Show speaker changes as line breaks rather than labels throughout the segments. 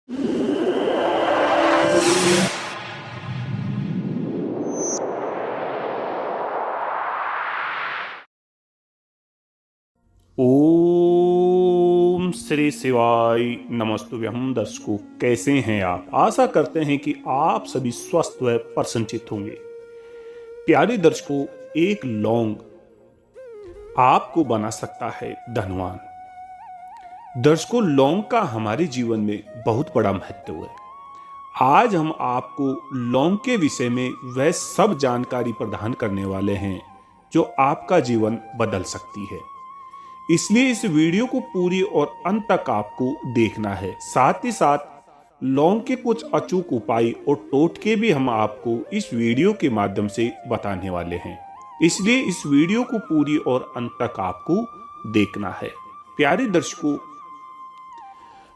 ओम श्री शिवाय नमस्तुभ्यं। दर्शकों, कैसे हैं आप? आशा करते हैं कि आप सभी स्वस्थ व प्रसन्नचित्त होंगे। प्यारे दर्शकों, एक लौंग आपको बना सकता है धनवान। दर्शकों, लौंग का हमारे जीवन में बहुत बड़ा महत्व है। आज हम आपको लौंग के विषय में वह सब जानकारी प्रदान करने वाले हैं जो आपका जीवन बदल सकती है। इसलिए इस वीडियो को पूरी और अंत तक आपको देखना है। साथ ही साथ लौंग के कुछ अचूक उपाय और टोटके भी हम आपको इस वीडियो के माध्यम से बताने वाले हैं। इसलिए इस वीडियो को पूरी और अंत तक आपको देखना है। प्यारे दर्शकों,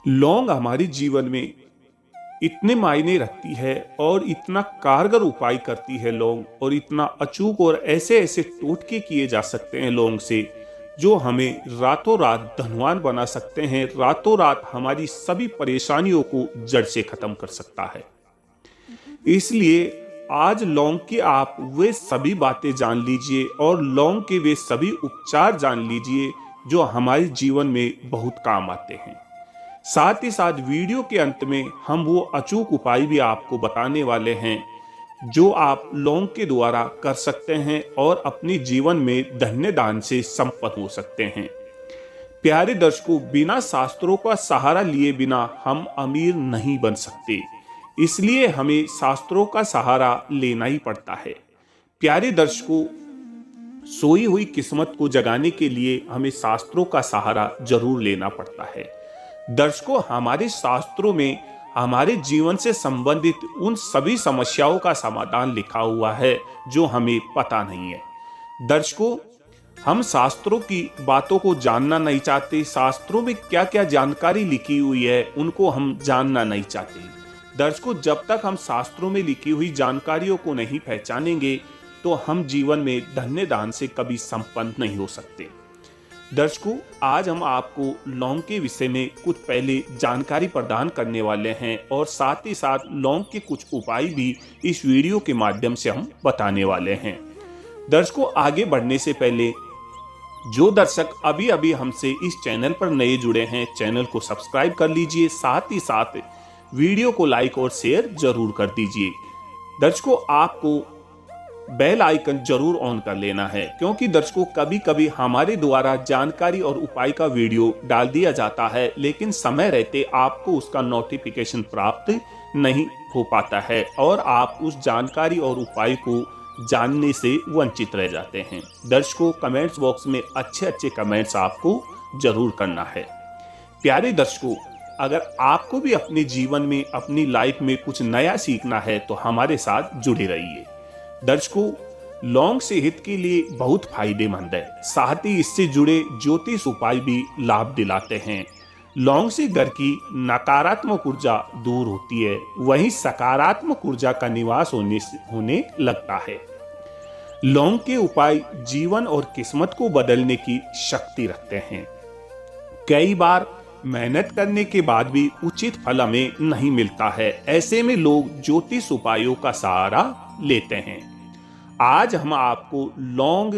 लौंग हमारे जीवन में इतने मायने रखती है और इतना कारगर उपाय करती है लौंग, और इतना अचूक और ऐसे ऐसे टोटके किए जा सकते हैं लौंग से जो हमें रातों रात धनवान बना सकते हैं, रातों रात हमारी सभी परेशानियों को जड़ से खत्म कर सकता है। इसलिए आज लौंग की आप वे सभी बातें जान लीजिए और लौंग के वे सभी उपचार जान लीजिए जो हमारे जीवन में बहुत काम आते हैं। साथ ही साथ वीडियो के अंत में हम वो अचूक उपाय भी आपको बताने वाले हैं जो आप लौंग के द्वारा कर सकते हैं और अपने जीवन में धन्य दान से संपन्न हो सकते हैं। प्यारे दर्शकों, बिना शास्त्रों का सहारा लिए बिना हम अमीर नहीं बन सकते, इसलिए हमें शास्त्रों का सहारा लेना ही पड़ता है। प्यारे दर्शकों, सोई हुई किस्मत को जगाने के लिए हमें शास्त्रों का सहारा जरूर लेना पड़ता है। दर्शकों, हमारे शास्त्रों में हमारे जीवन से संबंधित उन सभी समस्याओं का समाधान लिखा हुआ है जो हमें पता नहीं है। दर्शकों, हम शास्त्रों की बातों को जानना नहीं चाहते, शास्त्रों में क्या क्या जानकारी लिखी हुई है उनको हम जानना नहीं चाहते। दर्शकों, जब तक हम शास्त्रों में लिखी हुई जानकारियों को नहीं पहचानेंगे तो हम जीवन में धन्य दान से कभी संपन्न नहीं हो सकते। दर्शकों, आज हम आपको लौंग के विषय में कुछ पहले जानकारी प्रदान करने वाले हैं और साथ ही साथ लौंग के कुछ उपाय भी इस वीडियो के माध्यम से हम बताने वाले हैं। दर्शकों, आगे बढ़ने से पहले जो दर्शक अभी अभी हमसे इस चैनल पर नए जुड़े हैं, चैनल को सब्सक्राइब कर लीजिए। साथ ही साथ वीडियो को लाइक और शेयर जरूर कर दीजिए। दर्शकों, आपको बेल आइकन जरूर ऑन कर लेना है, क्योंकि दर्शकों कभी कभी हमारे द्वारा जानकारी और उपाय का वीडियो डाल दिया जाता है लेकिन समय रहते आपको उसका नोटिफिकेशन प्राप्त नहीं हो पाता है और आप उस जानकारी और उपाय को जानने से वंचित रह जाते हैं। दर्शकों, कमेंट्स बॉक्स में अच्छे अच्छे कमेंट्स आपको जरूर करना है। प्यारे दर्शकों, अगर आपको भी अपने जीवन में, अपनी लाइफ में कुछ नया सीखना है तो हमारे साथ जुड़े रहिए। दर्शकों, लौंग सेहत के लिए बहुत फायदेमंद है, साथ ही इससे जुड़े ज्योतिष उपाय भी लाभ दिलाते हैं। लौंग से घर की नकारात्मक ऊर्जा दूर होती है, वहीं सकारात्मक ऊर्जा का निवास होने लगता है। लौंग के उपाय जीवन और किस्मत को बदलने की शक्ति रखते हैं। कई बार मेहनत करने के बाद भी उचित फल हमें नहीं मिलता है, ऐसे में लोग ज्योतिष उपायों का सहारा लेते हैं। आज हम आपको लौंग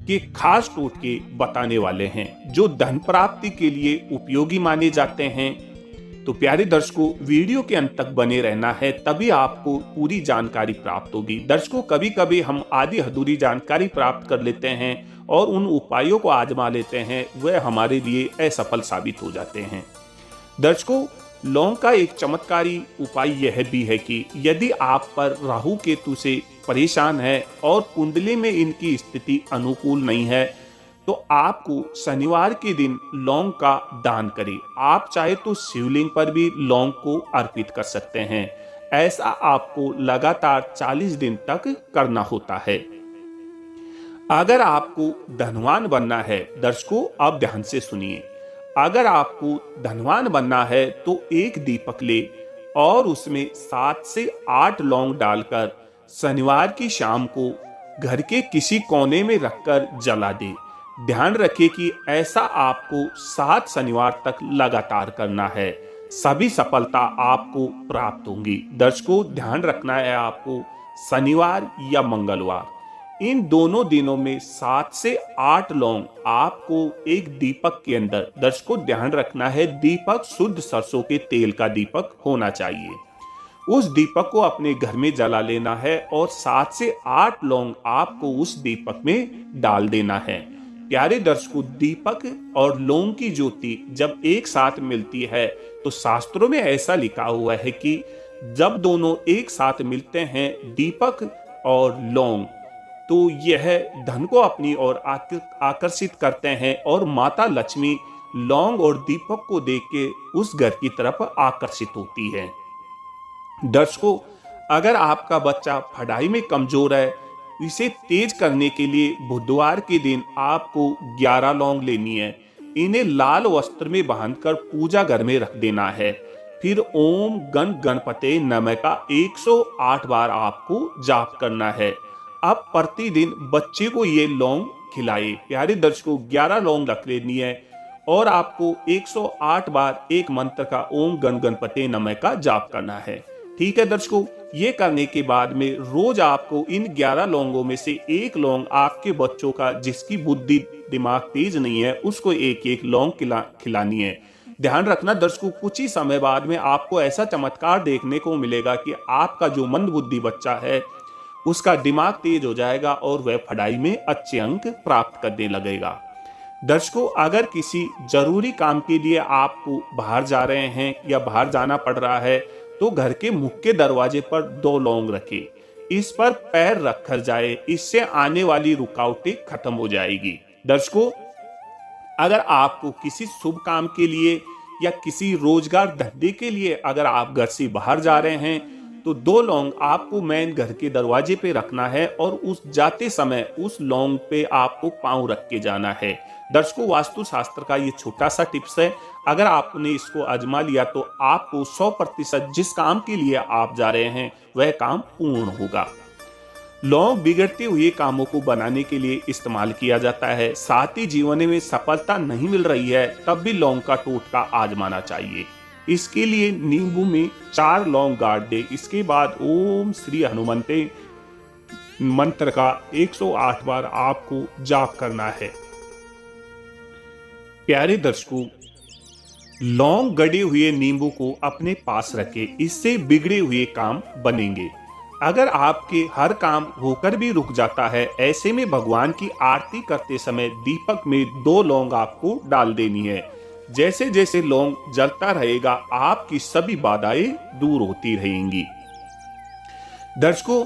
के खास टोटके बताने वाले हैं जो धन प्राप्ति के लिए उपयोगी माने जाते हैं। तो प्यारे दर्शकों, वीडियो के अंत तक बने रहना है, तभी आपको पूरी जानकारी प्राप्त होगी। दर्शकों, कभी कभी हम आधी अधूरी जानकारी प्राप्त कर लेते हैं और उन उपायों को आजमा लेते हैं, वह हमारे लिए असफल साबित हो जाते हैं। दर्शकों, लौंग का एक चमत्कारी उपाय यह भी है कि यदि आप पर राहु केतु से परेशान है और कुंडली में इनकी स्थिति अनुकूल नहीं है तो आपको शनिवार के दिन लौंग का दान करें। आप चाहे तो शिवलिंग पर भी लौंग को अर्पित कर सकते हैं। ऐसा आपको लगातार 40 दिन तक करना होता है। अगर आपको धनवान बनना है, दर्शकों अब ध्यान से सुनिए, अगर आपको धनवान बनना है तो एक दीपक ले और उसमें 7 से 8 लौंग डालकर शनिवार की शाम को घर के किसी कोने में रखकर जला दे। ध्यान रखें कि ऐसा आपको 7 शनिवार तक लगातार करना है। सभी सफलता आपको प्राप्त होंगी। दर्शकों, ध्यान रखना है आपको शनिवार या मंगलवार, इन दोनों दिनों में 7 से 8 लौंग आपको एक दीपक के अंदर, दर्शकों ध्यान रखना है, दीपक शुद्ध सरसों के तेल का दीपक होना चाहिए। उस दीपक को अपने घर में जला लेना है और 7 से 8 लौंग आपको उस दीपक में डाल देना है। प्यारे दर्शकों, दीपक और लौंग की ज्योति जब एक साथ मिलती है तो शास्त्रों में ऐसा लिखा हुआ है कि जब दोनों एक साथ मिलते हैं, दीपक और लौंग, तो यह धन को अपनी ओर आकर्षित करते हैं और माता लक्ष्मी लौंग और दीपक को देख के उस घर की तरफ आकर्षित होती है। दर्शकों, अगर आपका बच्चा पढ़ाई में कमजोर है, इसे तेज करने के लिए बुधवार के दिन आपको 11 लौंग लेनी है। इन्हें लाल वस्त्र में बांधकर पूजा घर में रख देना है। फिर ओम गण गणपते नमः का 108 बार आपको जाप करना है। अब प्रतिदिन बच्चे को ये लौंग खिलाए। प्यारे दर्शकों, 11 लौंग रख लेनी है और आपको 108 बार एक मंत्र का ओम गण गणपते नमः का जाप करना है। ठीक है दर्शकों, ये करने के बाद में रोज आपको इन 11 लौंगों में से एक लौंग आपके बच्चों का, जिसकी बुद्धि दिमाग तेज नहीं है, उसको एक एक लौंग खिलानी है। ध्यान रखना दर्शकों, कुछ ही समय बाद में आपको ऐसा चमत्कार देखने को मिलेगा कि आपका जो मंदबुद्धि बच्चा है उसका दिमाग तेज हो जाएगा और वह पढ़ाई में अच्छे अंक प्राप्त करने लगेगा। दर्शकों, अगर किसी जरूरी काम के लिए आपको बाहर जा रहे हैं या बाहर जाना पड़ रहा है तो घर के मुख्य दरवाजे पर 2 लौंग रखें। इस पर पैर रखकर जाए, इससे आने वाली रुकावटें खत्म हो जाएगी। दर्शकों, अगर आपको किसी शुभ काम के लिए या किसी रोजगार धंधे के लिए अगर आप घर से बाहर जा रहे हैं तो 2 लौंग आपको मेन घर के दरवाजे पे रखना है और उस जाते समय उस लौंग पे आपको पांव रख के जाना है। दर्शकों, वास्तु शास्त्र का ये छोटा सा टिप्स है, अगर आपने इसको आजमा लिया तो आपको 100% जिस काम के लिए आप जा रहे हैं वह काम पूर्ण होगा। लौंग बिगड़ते हुए कामों को बनाने के लिए इस्तेमाल किया जाता है। साथ ही जीवन में सफलता नहीं मिल रही है तब भी लौंग का टोटका आजमाना चाहिए। इसके लिए नींबू में 4 लौंग गाड़ दे। इसके बाद ओम श्री हनुमंते मंत्र का 108 बार आपको जाप करना है। प्यारे दर्शकों, लौंग गड़े हुए नींबू को अपने पास रखें, इससे बिगड़े हुए काम बनेंगे। अगर आपके हर काम होकर भी रुक जाता है, ऐसे में भगवान की आरती करते समय दीपक में 2 लौंग आपको डाल देनी है। जैसे जैसे लौंग जलता रहेगा आपकी सभी बाधाएं दूर होती रहेंगी। दर्शकों,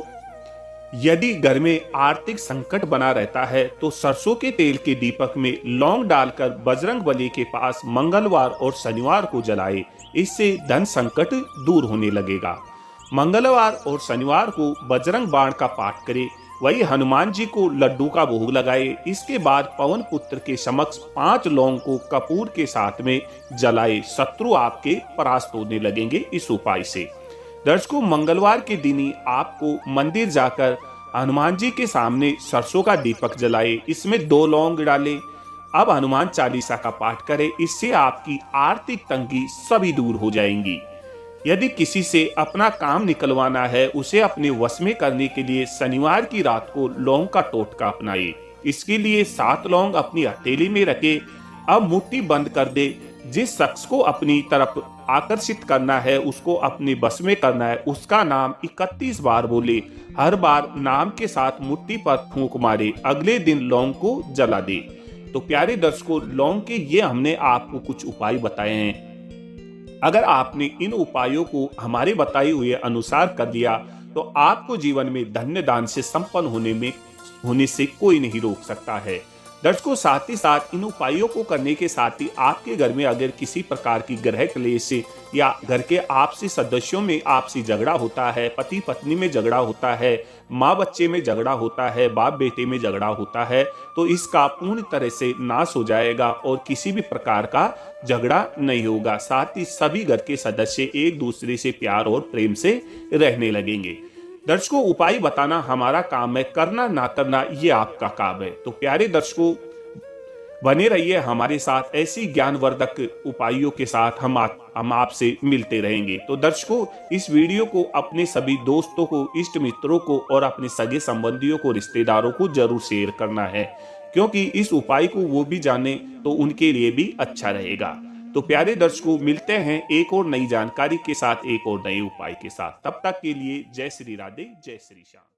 यदि घर में आर्थिक संकट बना रहता है तो सरसों के तेल के दीपक में लौंग डालकर बजरंगबली के पास मंगलवार और शनिवार को जलाए, इससे धन संकट दूर होने लगेगा। मंगलवार और शनिवार को बजरंग बाण का पाठ करें, वही हनुमान जी को लड्डू का भोग लगाए। इसके बाद पवन पुत्र के समक्ष 5 लौंग को कपूर के साथ में जलाए, शत्रु आपके परास्त होने लगेंगे इस उपाय से। दर्शकों, मंगलवार के दिन ही आपको मंदिर जाकर हनुमान जी के सामने सरसों का दीपक जलाए, इसमें 2 लौंग डाले। अब हनुमान चालीसा का पाठ करें, इससे आपकी आर्थिक तंगी सभी दूर हो जाएंगी। यदि किसी से अपना काम निकलवाना है, उसे अपने वश में करने के लिए शनिवार की रात को लौंग का टोटका अपनाइए। इसके लिए 7 लौंग अपनी हथेली में रखे। अब मुट्ठी बंद कर दे। जिस शख्स को अपनी तरफ आकर्षित करना है, उसको अपने बस में करना है, उसका नाम 31 बार बोले। हर बार नाम के साथ मुट्ठी पर फूंक मारे। अगले दिन लौंग को जला दे। तो प्यारे दर्शकों, लौंग के ये हमने आपको कुछ उपाय बताए हैं। अगर आपने इन उपायों को हमारे बताए हुए अनुसार कर लिया तो आपको जीवन में धन्य दान से संपन्न होने से कोई नहीं रोक सकता है। दर्शकों, साथ ही साथ इन उपायों को करने के साथ ही आपके घर में अगर किसी प्रकार की ग्रह क्लेश से या घर के आपसी सदस्यों में आपसी झगड़ा होता है, पति पत्नी में झगड़ा होता है, माँ बच्चे में झगड़ा होता है, बाप बेटे में झगड़ा होता है, तो इसका पूर्ण तरह से नाश हो जाएगा और किसी भी प्रकार का झगड़ा नहीं होगा। साथ ही सभी घर के सदस्य एक दूसरे से प्यार और प्रेम से रहने लगेंगे। दर्शकों, उपाय बताना हमारा काम है, करना ना करना ये आपका काम है। तो प्यारे दर्शकों, बने रहिए हमारे साथ, ऐसी ज्ञानवर्धक उपायों के साथ हम आपसे मिलते रहेंगे। तो दर्शकों, इस वीडियो को अपने सभी दोस्तों को, इष्ट मित्रों को और अपने सगे संबंधियों को, रिश्तेदारों को जरूर शेयर करना है, क्योंकि इस उपाय को वो भी जाने तो उनके लिए भी अच्छा रहेगा। तो प्यारे दर्शकों, मिलते हैं एक और नई जानकारी के साथ, एक और नए उपाय के साथ। तब तक के लिए जय श्री राधे, जय श्री श्याम।